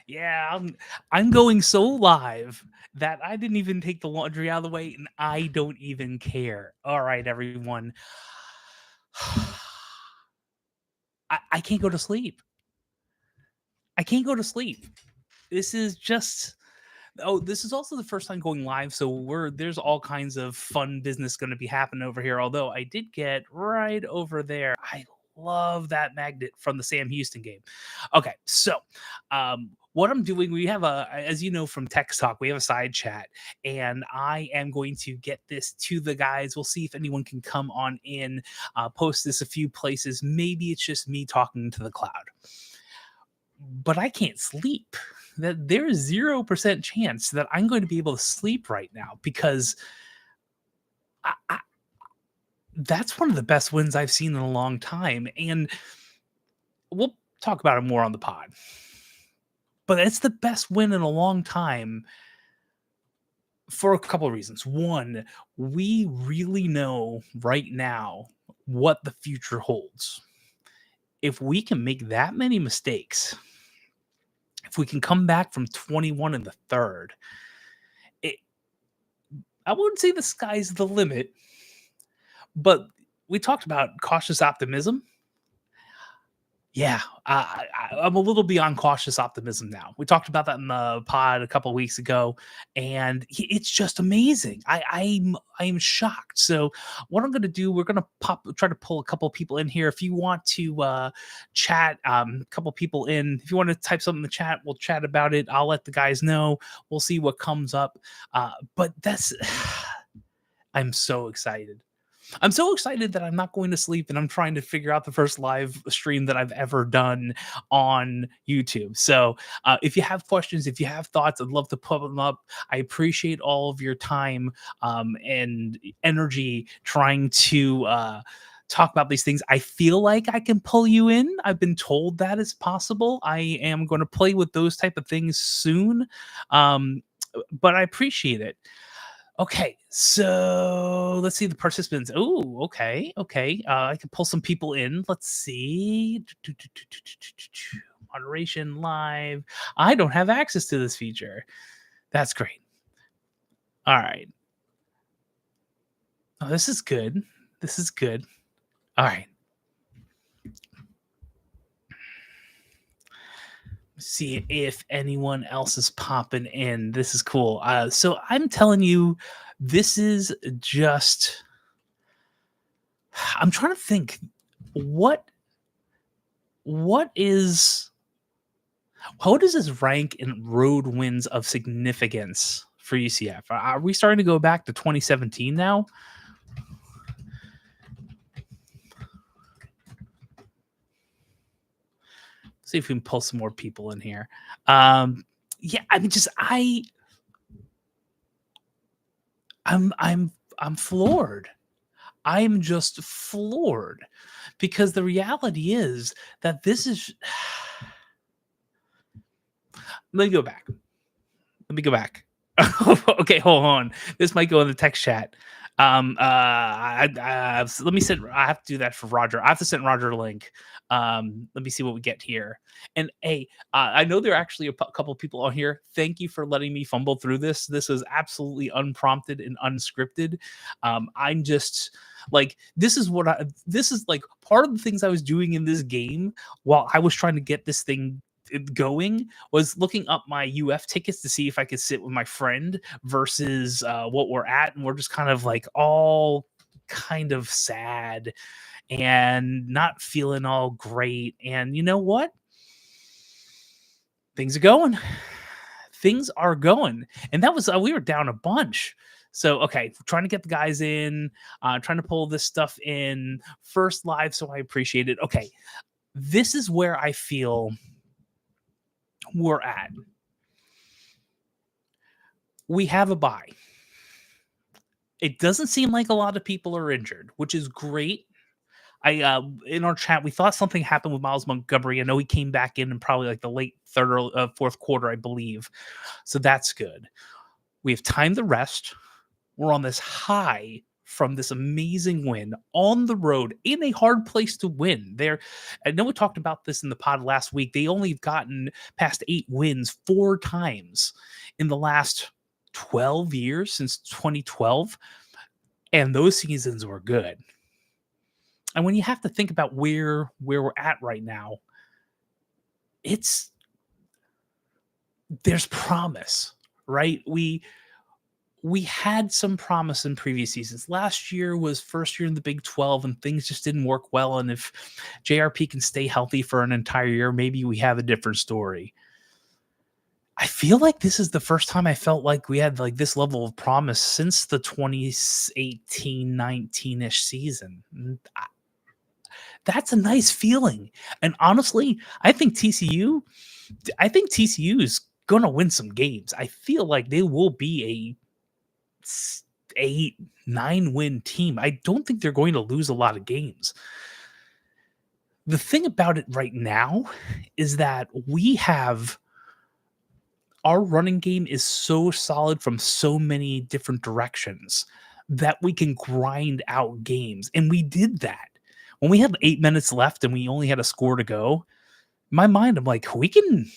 Yeah, I'm going so live that I didn't even take the laundry out of the way, and I don't even care. All right, everyone. I can't go to sleep. I can't go to sleep. This is just this is also the first time going live, so there's all kinds of fun business going to be happening over here. Although I did get right over there. I love that magnet from the Sam Houston game. Okay, so what I'm doing, we have as you know from Text Talk, we have a side chat, and I am going to get this to the guys. We'll see if anyone can come on in, post this a few places. Maybe it's just me talking to the cloud, but I can't sleep. That there is 0% chance that I'm going to be able to sleep right now because I that's one of the best wins I've seen in a long time, and we'll talk about it more on the pod. But it's the best win in a long time for a couple of reasons. One, we really know right now what the future holds. If we can make that many mistakes, if we can come back from 21 in the third, it, I wouldn't say the sky's the limit, but we talked about cautious optimism. Yeah, I'm a little beyond cautious optimism now. We talked about that in the pod a couple weeks ago, and it's just amazing. I'm shocked. So what I'm going to do, we're going to try to pull a couple people in here. If you want to chat, a couple people in. If you want to type something in the chat, we'll chat about it. I'll let the guys know. We'll see what comes up. But that's, I'm so excited. I'm so excited that I'm not going to sleep and I'm trying to figure out the first live stream that I've ever done on YouTube. So if you have questions, if you have thoughts, I'd love to put them up. I appreciate all of your time and energy trying to talk about these things. I feel like I can pull you in. I've been told that is possible. I am going to play with those type of things soon. But I appreciate it. Okay, so let's see the participants. Oh, okay, okay. I can pull some people in. Let's see. Moderation live. I don't have access to this feature. That's great. All right. Oh, this is good. This is good. All right. See if anyone else is popping in. This is cool. So I'm telling you, this is just. I'm trying to think what is how does this rank in road wins of significance for UCF? Are we starting to go back to 2017 now? See if we can pull some more people in here. Yeah, I mean, I'm floored. I'm just floored because the reality is that this is. Let me go back. Okay, hold on. This might go in the text chat. Let me send. I have to do that for Roger. I have to send Roger a link. Let me see what we get here. And hey, I know there are actually a couple people on here. Thank you for letting me fumble through this. This was absolutely unprompted and unscripted. I'm just like this is like part of the things I was doing in this game while I was trying to get this thing going was looking up my UF tickets to see if I could sit with my friend versus what we're at, and we're just kind of like all kind of sad and not feeling all great. And you know what? Things are going. Things are going. And that was we were down a bunch. So okay, trying to get the guys in, trying to pull this stuff in first live, so I appreciate it. Okay, this is where I feel we're at. We have a bye. It doesn't seem like a lot of people are injured, which is great. In our chat, we thought something happened with Miles Montgomery. I know he came back in probably like the late third or fourth quarter, I believe. So that's good. We have time to rest. We're on this high from this amazing win on the road in a hard place to win. I know we talked about this in the pod last week. They only have gotten past 8 wins 4 times in the last 12 years since 2012, and those seasons were good. And when you have to think about where we're at right now, it's there's promise, right? We had some promise in previous seasons. Last year was first year in the Big 12 and things just didn't work well. And if JRP can stay healthy for an entire year, maybe we have a different story. I feel like this is the first time I felt like we had like this level of promise since the 2018-19-ish season. That's a nice feeling. And honestly, I think TCU is going to win some games. I feel like they will be a 8, 9 win team. I don't think they're going to lose a lot of games. The thing about it right now is that our running game is so solid from so many different directions that we can grind out games. And we did that. When we had 8 minutes left and we only had a score to go, in my mind, I'm like, we can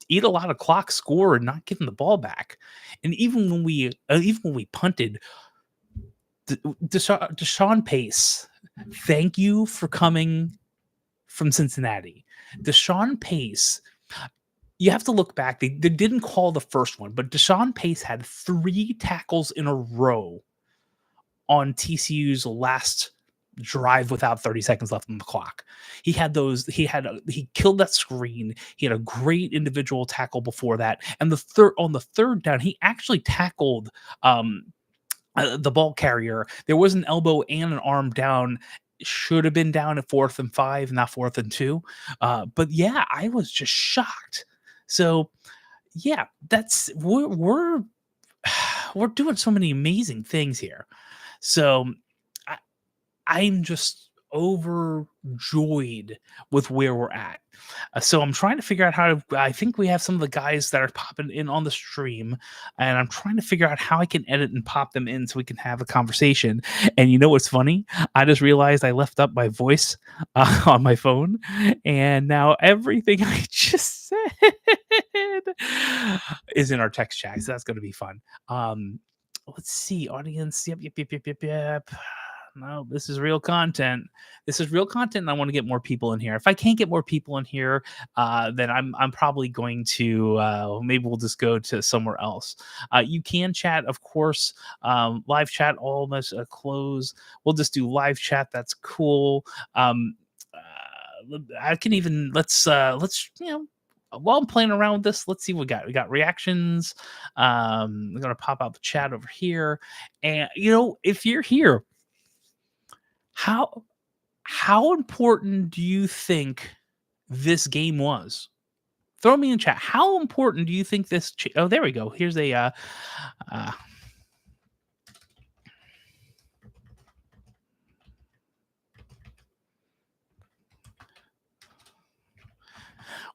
eat a lot of clock score and not give them the ball back. And even when we punted, Deshaun Pace, thank you for coming from Cincinnati. Deshaun Pace, you have to look back. They didn't call the first one, but Deshaun Pace had 3 tackles in a row on TCU's last drive without 30 seconds left on the clock. He killed that screen. He had a great individual tackle before that. And on the third down, he actually tackled the ball carrier. There was an elbow and an arm down. Should have been down at 4th and 5, not 4th and 2. But yeah, I was just shocked. So yeah, we're we're doing so many amazing things here. So I'm just overjoyed with where we're at. So I'm trying to figure out how to. I think we have some of the guys that are popping in on the stream, and I'm trying to figure out how I can edit and pop them in so we can have a conversation. And you know what's funny? I just realized I left up my voice on my phone, and now everything I just said is in our text chat. So that's going to be fun. Let's see, audience. Yep. No, this is real content. This is real content, and I want to get more people in here. If I can't get more people in here, then I'm probably going to maybe we'll just go to somewhere else. You can chat, of course. Live chat almost close. We'll just do live chat. That's cool. I can even let's while I'm playing around with this, let's see what we got. We got reactions. We're gonna pop out the chat over here, and if you're here. How important do you think this game was? Throw me in chat. How important do you think this? Oh, there we go. Here's a.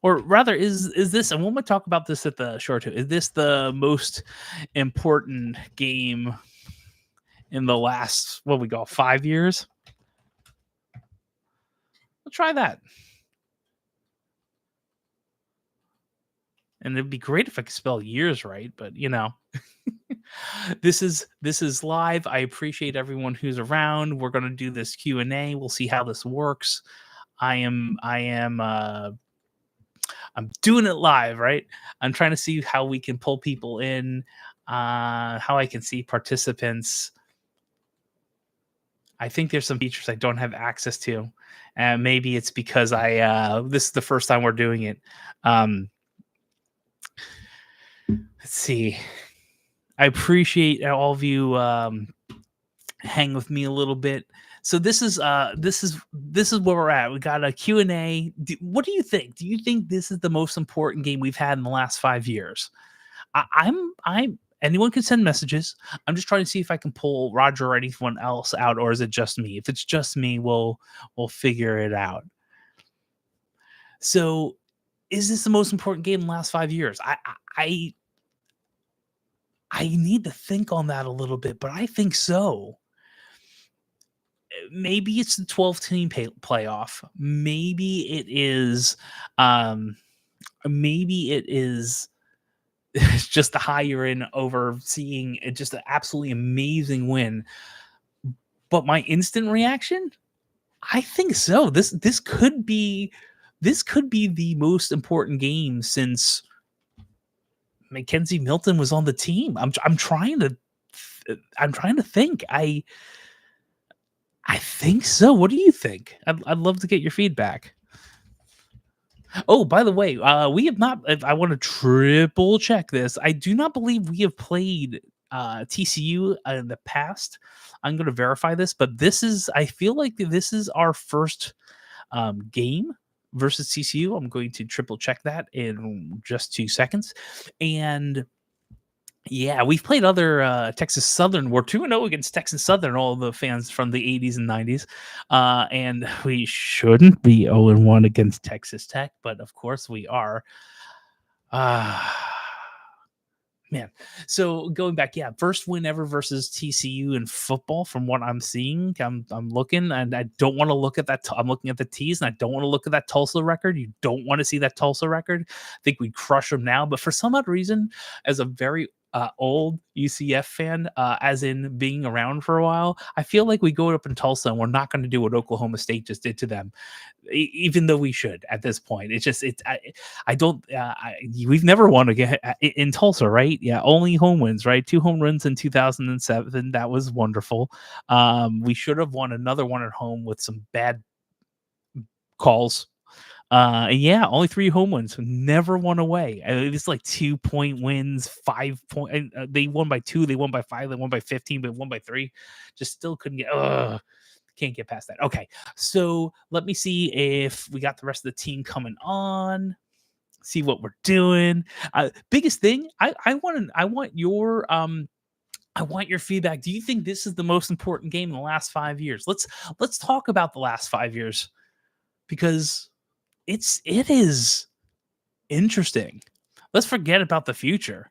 Or rather, is this? And when we talk about this at the short, is this the most important game in the last 5 years? We'll try that. And it'd be great if I could spell years right, but this is live. I appreciate everyone who's around. We're gonna do this Q&A. We'll see how this works. I'm doing it live, right? I'm trying to see how we can pull people in, how I can see participants. I think there's some features I don't have access to, and maybe it's because this is the first time we're doing it. Let's see. I appreciate all of you hang with me a little bit. So this is where we're at. We got a Q&A. What do you think? Do you think this is the most important game we've had in the last 5 years? I'm anyone can send messages. I'm just trying to see if I can pull Roger or anyone else out, or is it just me? If it's just me, we'll figure it out. So is this the most important game in the last 5 years? I need to think on that a little bit, but I think so. Maybe it's the 12-team playoff. Um, maybe it is it's just the higher in overseeing just an absolutely amazing win. But my instant reaction, I think so. This could be the most important game since Mackenzie Milton was on the team. I'm trying to think. I think so. What do you think? I'd love to get your feedback. Oh, by the way, we have not. I want to triple check this. I do not believe we have played TCU in the past. I'm going to verify this, but this is. I feel like this is our first game versus TCU. I'm going to triple check that in just 2 seconds, and yeah, we've played other Texas Southern. We're 2-0 against Texas Southern, all the fans from the 80s and 90s. And we shouldn't be 0-1 against Texas Tech, but of course we are. Ah, man. So going back, yeah, first win ever versus TCU in football from what I'm seeing. I'm looking and I don't want to look at that. I'm looking at the T's and I don't want to look at that Tulsa record. You don't want to see that Tulsa record. I think we'd crush them now. But for some odd reason, as a very old UCF fan, as in being around for a while, I feel like we go up in Tulsa and we're not going to do what Oklahoma State just did to them, even though we should at this point. It's just I don't. We've never won again in Tulsa, right? Yeah, only home wins, right? 2 home runs in 2007. That was wonderful. We should have won another one at home with some bad calls. Yeah, only 3 home wins. Never won away. It's like 2-point wins, 5 point. And, they won by 2. They won by 5. They won by 15. But won by 3. Just still couldn't get. Can't get past that. Okay, so let me see if we got the rest of the team coming on. See what we're doing. Biggest thing, I want your feedback. Do you think this is the most important game in the last 5 years? Let's talk about the last 5 years because it is interesting. Let's forget about the future.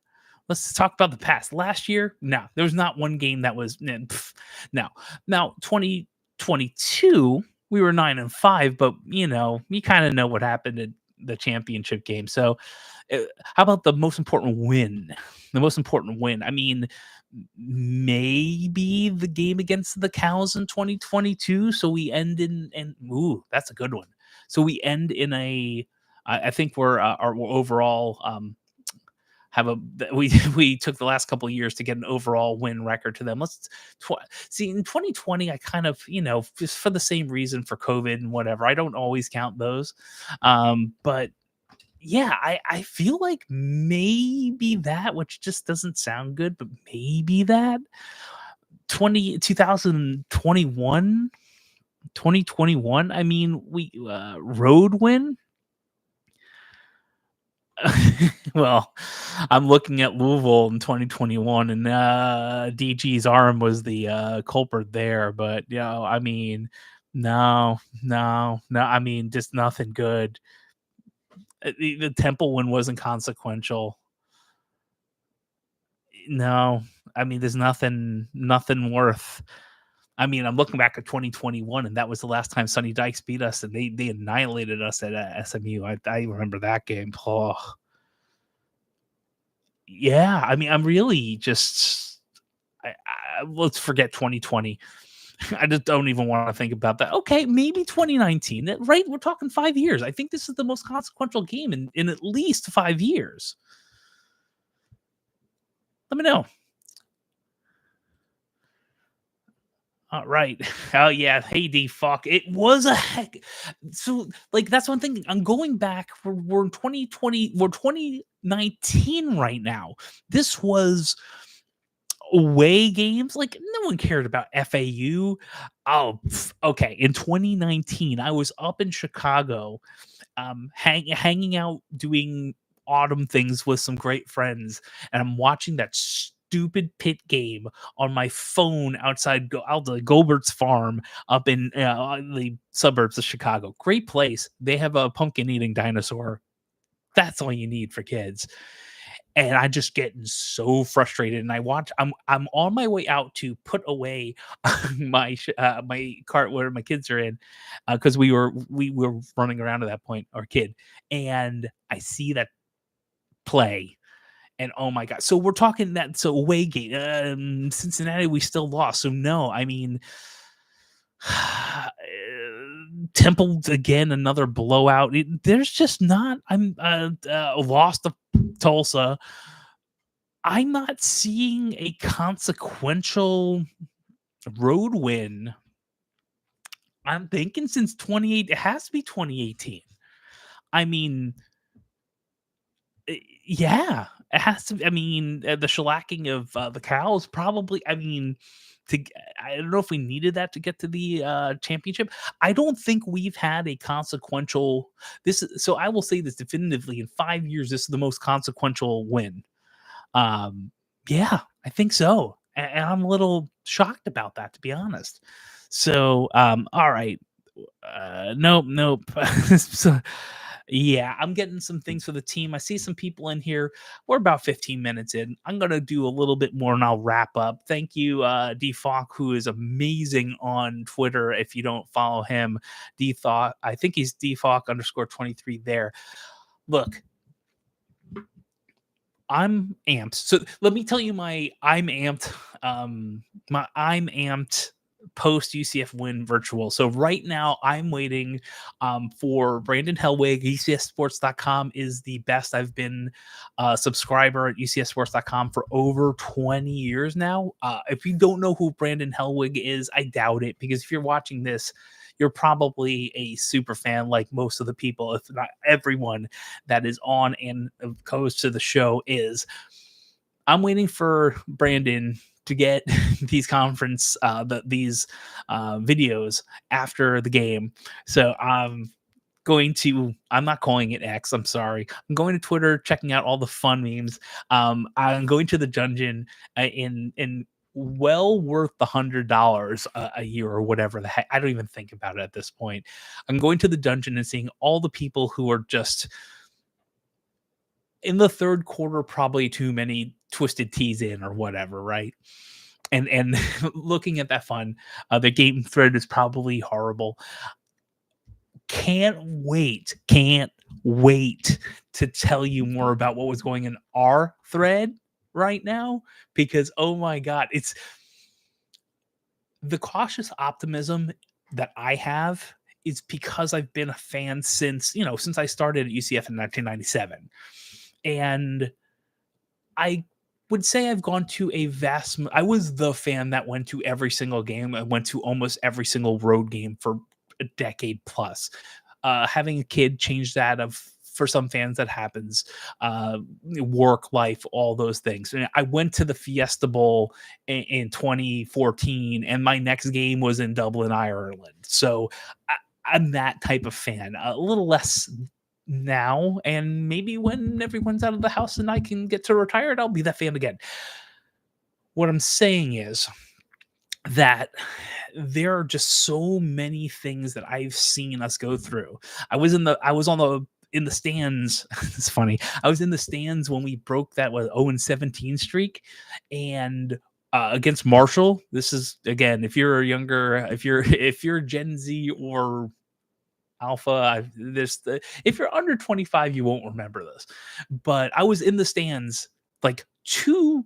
Let's talk about the past. Last year, no, there was not one game that was no. Now 2022, we were 9-5, but you kind of know what happened in the championship game. So, how about the most important win? The most important win. I mean, maybe the game against the Cows in 2022. So we end in and ooh, that's a good one. So we end in a. I think we're overall have a we we took the last couple of years to get an overall win record to them. See in 2020, I kind of just for the same reason for COVID and whatever. I don't always count those, but yeah, I feel like maybe that, which just doesn't sound good, but maybe that 2021. I mean, we road win. Well, I'm looking at Louisville in 2021, and DG's arm was the culprit there. But I mean, no, no, no. I mean, just nothing good. The Temple win wasn't consequential. No, I mean, there's nothing worth. I mean, I'm looking back at 2021, and that was the last time Sonny Dykes beat us, and they annihilated us at SMU. I remember that game. Oh, yeah. I mean, I'm really just. Let's forget 2020. I just don't even want to think about that. Okay, maybe 2019. Right? We're talking 5 years. I think this is the most consequential game in at least 5 years. Let me know. All right. Oh yeah. Hey D fuck. It was a heck. So like that's one thing. I'm going back. We're in 2020. We're 2019 right now. This was away games. Like no one cared about FAU. Oh, okay. In 2019, I was up in Chicago, hanging out doing autumn things with some great friends, and I'm watching that stupid pit game on my phone outside out the Gobert's farm up in the suburbs of Chicago. Great place. They have a pumpkin eating dinosaur. That's all you need for kids. and I just getting so frustrated. And I'm on my way out to put away my cart where my kids are in, because we were running around at that point, our kid, and I see that play. And oh my god! So we're talking that so away game. Cincinnati, we still lost. So no, I mean, Temple again, another blowout. There's just not. I'm lost to Tulsa. I'm not seeing a consequential road win. I'm thinking since 28, it has to be 2018. I mean, yeah, it has to. I mean, the shellacking of the cows probably. I mean, I don't know if we needed that to get to the championship. I don't think we've had a consequential. So I will say this definitively: in 5 years, this is the most consequential win. Um, yeah, I think so, and I'm a little shocked about that, to be honest. So, all right, nope, nope. So, yeah, I'm getting some things for the team. I see some people in here. We're about 15 minutes in. I'm gonna do a little bit more and I'll wrap up. Thank you, D Falk, who is amazing on Twitter. If you don't follow him, D Thought, I think he's D Falk underscore 23 there. Look, I'm amped. So let me tell you my I'm amped post UCF win virtual. So right now I'm waiting for Brandon Hellwig. UCFsports.com is the best. I've been a subscriber at UCFsports.com for over 20 years now. If you don't know who Brandon Hellwig is, I doubt it, because if you're watching this, you're probably a super fan like most of the people, if not everyone that is on and goes to the show is. I'm waiting for Brandon to get these these videos after the game. So I'm not calling it X, I'm sorry. I'm going to Twitter, checking out all the fun memes. I'm going to the dungeon in well worth the $100 a year or whatever the heck. I don't even think about it at this point. I'm going to the dungeon and seeing all the people who are just in the third quarter, probably too many twisted teas in or whatever, right? And looking at that fun, the game thread is probably horrible. Can't wait to tell you more about what was going in our thread right now, because oh my god, it's the cautious optimism that I have is because I've been a fan since I started at UCF in 1997. And I would say I've gone to I was the fan that went to every single game. I went to almost every single road game for a decade plus. Having a kid change that of for some fans that happens. Work life, all those things. And I went to the Fiesta Bowl in 2014, and my next game was in Dublin, Ireland. So I'm that type of fan. A little less now, and maybe when everyone's out of the house and I can get to retired, I'll be that fan again. What I'm saying is that there are just so many things that I've seen us go through. I was on the in the stands. It's funny. I was in the stands when we broke that 0-17 streak, and against Marshall. This is again, if you're younger, if you're Gen Z or Alpha, if you're under 25, you won't remember this. But I was in the stands, like 2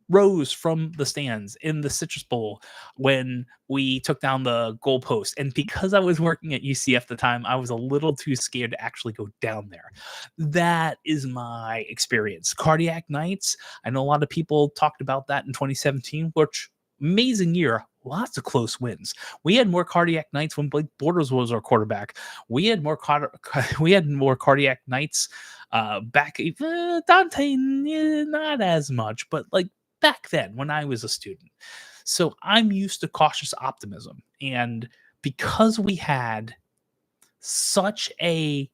rows from the stands in the Citrus Bowl when we took down the goalpost. And because I was working at UCF at the time, I was a little too scared to actually go down there. That is my experience. Cardiac Nights, I know a lot of people talked about that in 2017, which amazing year. Lots of close wins. We had more cardiac nights when Blake Borders was our quarterback. We had more cardiac nights back. Dante, not as much, but like back then when I was a student. So I'm used to cautious optimism, and because we had such a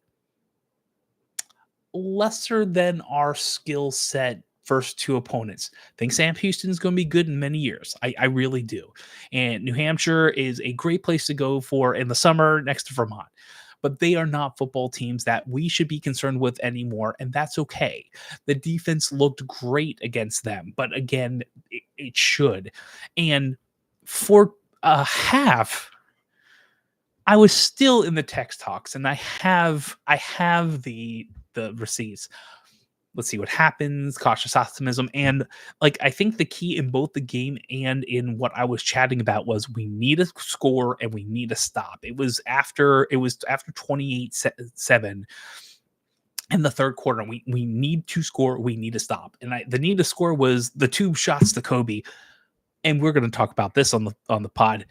lesser than our skill set first 2 opponents. I think Sam Houston's going to be good in many years. I really do. And New Hampshire is a great place to go for in the summer next to Vermont. but they are not football teams that we should be concerned with anymore, and that's okay. The defense looked great against them, but again, it should. And for a half, I was still in the text talks, and I have the receipts. Let's see what happens, cautious optimism. And like, I think the key in both the game and in what I was chatting about was we need a score and we need a stop. It was after 28-7 in the third quarter. And we need to score, we need to stop. And the need to score was the two shots to Kobe. And we're going to talk about this on the pod.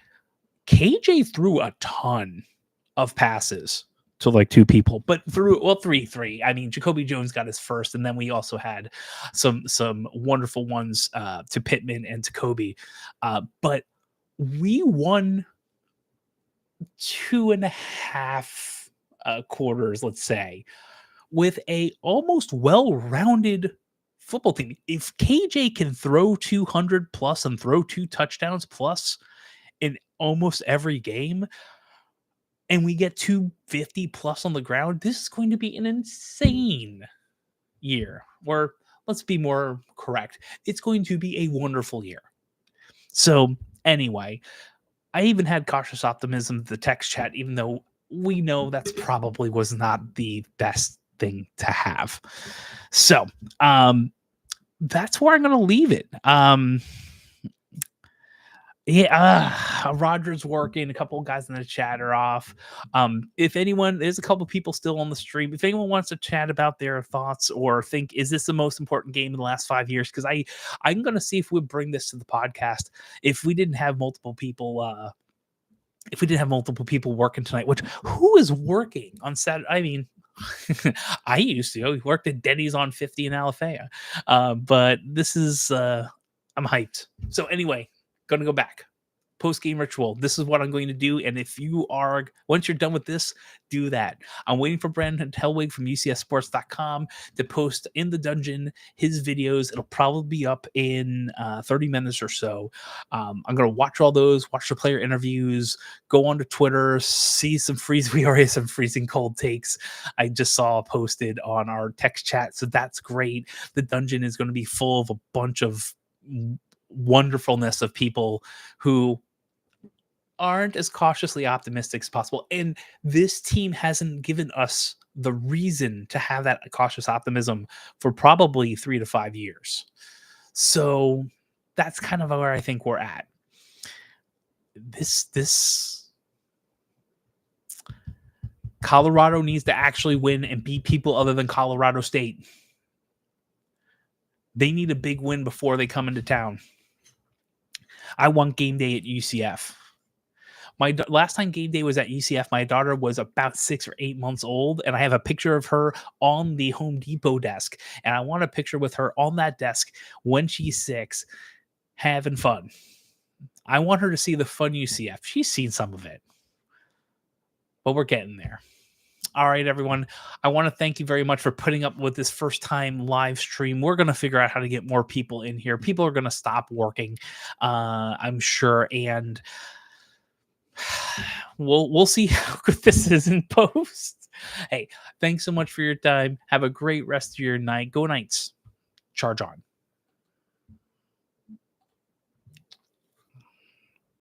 KJ threw a ton of passes to like two people, but three. I mean, Jacoby Jones got his first, and then we also had some wonderful ones to Pittman and to Kobe. But we won 2.5 quarters, let's say, with a almost well-rounded football team. If KJ can throw 200 plus and throw 2 touchdowns plus in almost every game, and we get 250 plus on the ground, this is going to be an insane year. Or let's be more correct, it's going to be a wonderful year. So anyway, I even had cautious optimism in the text chat, even though we know that's probably was not the best thing to have. So that's where I'm going to leave it. Roger's working. A couple of guys in the chat are off. If anyone, there's a couple of people still on the stream. If anyone wants to chat about their thoughts or think, is this the most important game in the last 5 years? Because I'm going to see if we bring this to the podcast. If we didn't have multiple people, working tonight, who is working on Saturday? I mean, I used to. We worked at Denny's on 50 in Alafaya. But this is, I'm hyped. So anyway, going to go back. Post-game ritual. This is what I'm going to do. And if you are, once you're done with this, do that. I'm waiting for Brandon Hellwig from UCFsports.com to post in the dungeon his videos. It'll probably be up in 30 minutes or so. I'm going to watch all those, watch the player interviews, go on to Twitter, see some we already have some freezing cold takes I just saw posted on our text chat. So that's great. The dungeon is going to be full of a bunch of wonderfulness of people who aren't as cautiously optimistic as possible. And this team hasn't given us the reason to have that cautious optimism for probably 3 to 5 years. So that's kind of where I think we're at. This Colorado needs to actually win and beat people other than Colorado State. They need a big win before they come into town. I want game day at UCF. My last time game day was at UCF, my daughter was about 6 or 8 months old, and I have a picture of her on the Home Depot desk, and I want a picture with her on that desk when she's 6, having fun. I want her to see the fun UCF. She's seen some of it, but we're getting there. All right, everyone. I want to thank you very much for putting up with this first time live stream. We're going to figure out how to get more people in here. People are going to stop working, I'm sure, and we'll see how good this is in post. Hey, thanks so much for your time. Have a great rest of your night. Go Knights. Charge on.